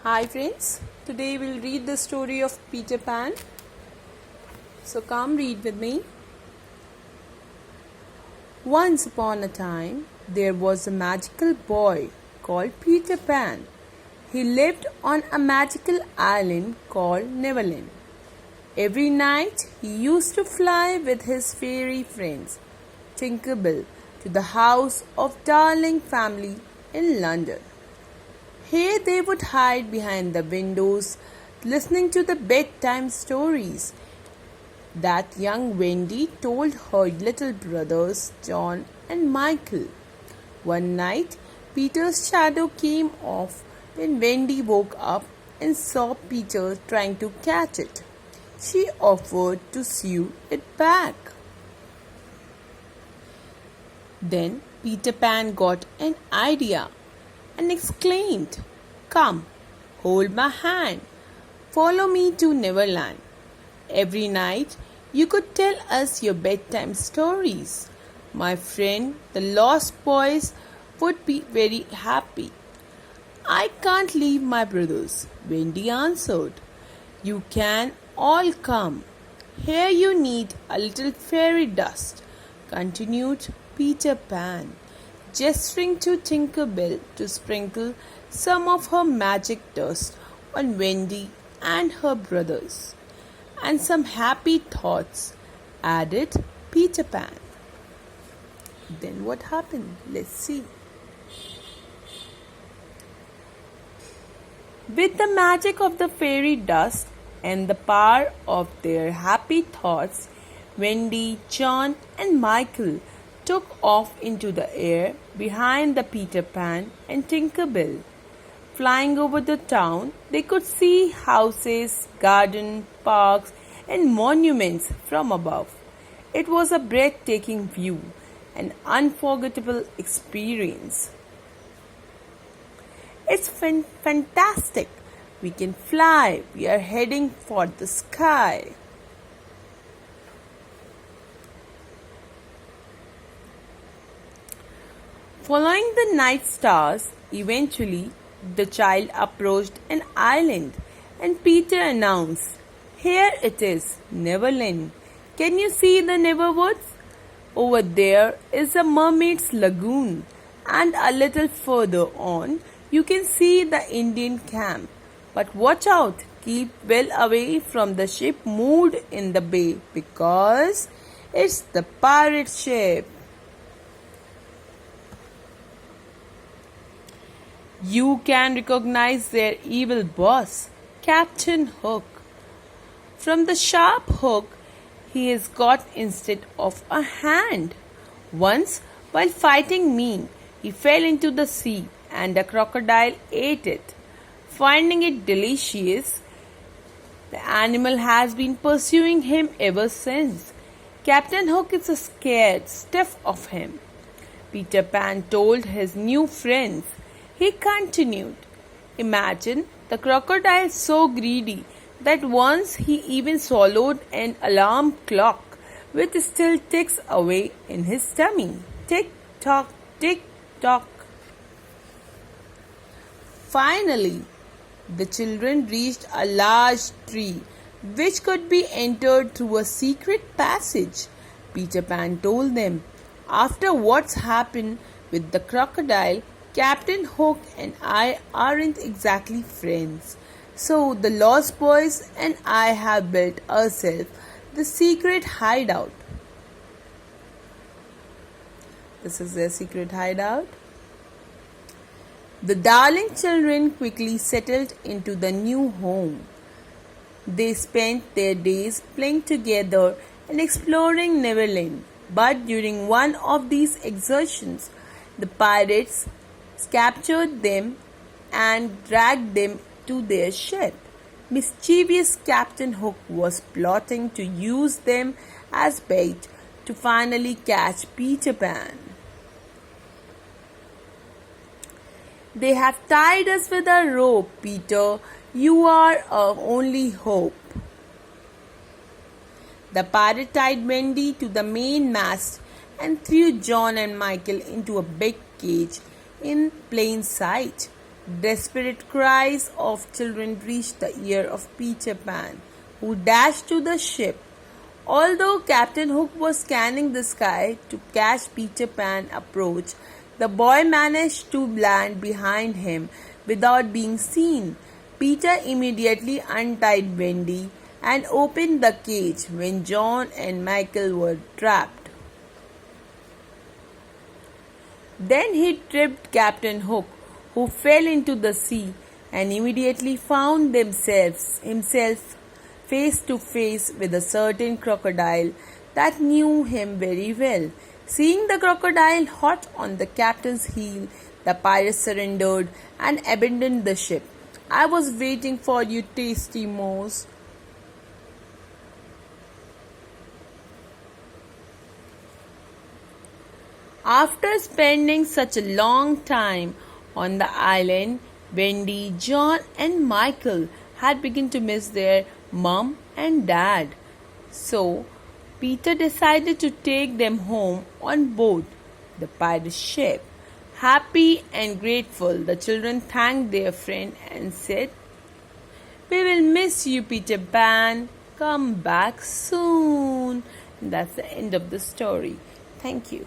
Hi friends, today we'll read the story of Peter Pan. So come read with me. Once upon a time, there was a magical boy called Peter Pan. He lived on a magical island called Neverland. Every night, he used to fly with his fairy friends, Tinker Bell, to the house of Darling family in London. Here they would hide behind the windows, listening to the bedtime stories that young Wendy told her little brothers John and Michael. One night, Peter's shadow came off when Wendy woke up and saw Peter trying to catch it. She offered to sew it back. Then Peter Pan got an idea and exclaimed, "Come, hold my hand. Follow me to Neverland. Every night you could tell us your bedtime stories. My friend, the Lost Boys, would be very happy." "I can't leave my brothers," Wendy answered. "You can all come. Here you need a little fairy dust," continued Peter Pan, gesturing to Tinker Bell to sprinkle some of her magic dust on Wendy and her brothers. "And some happy thoughts," added Peter Pan. Then what happened? Let's see. With the magic of the fairy dust and the power of their happy thoughts, Wendy, John, and Michael took off into the air behind the Peter Pan and Tinker Bell. Flying over the town, they could see houses, gardens, parks, and monuments from above. It was a breathtaking view, an unforgettable experience. "It's fantastic! We can fly! We are heading for the sky!" Following the night stars, eventually the child approached an island and Peter announced, "Here it is, Neverland. Can you see the Neverwoods? Over there is a mermaid's lagoon, and a little further on you can see the Indian camp. But watch out, keep well away from the ship moored in the bay because it's the pirate ship. You can recognize their evil boss, Captain Hook. From the sharp hook he has got instead of a hand. Once, while fighting me, he fell into the sea and a crocodile ate it. Finding it delicious, the animal has been pursuing him ever since. Captain Hook is scared stiff of him," Peter Pan told his new friends. He continued, "Imagine the crocodile so greedy that once he even swallowed an alarm clock which still ticks away in his tummy. Tick tock, tick tock." Finally, the children reached a large tree which could be entered through a secret passage. Peter Pan told them, "After what's happened with the crocodile, Captain Hook and I aren't exactly friends. So the Lost Boys and I have built ourselves the secret hideout." This is their secret hideout. The Darling children quickly settled into the new home. They spent their days playing together and exploring Neverland. But during one of these excursions, the pirates captured them and dragged them to their ship. Mischievous Captain Hook was plotting to use them as bait to finally catch Peter Pan. "They have tied us with a rope, Peter. You are our only hope." The pirate tied Wendy to the main mast and threw John and Michael into a big cage in plain sight. Desperate cries of children reached the ear of Peter Pan, who dashed to the ship. Although Captain Hook was scanning the sky to catch Peter Pan approach, the boy managed to land behind him without being seen. Peter immediately untied Wendy and opened the cage when John and Michael were trapped. Then he tripped Captain Hook, who fell into the sea and immediately found himself face to face with a certain crocodile that knew him very well. Seeing the crocodile hot on the captain's heel, the pirates surrendered and abandoned the ship. I was waiting for you, tasty mouse. After spending such a long time on the island, Wendy, John, and Michael had begun to miss their mom and dad. So, Peter decided to take them home on board the pirate ship. Happy and grateful, the children thanked their friend and said, "We will miss you, Peter Pan. Come back soon." That's the end of the story. Thank you.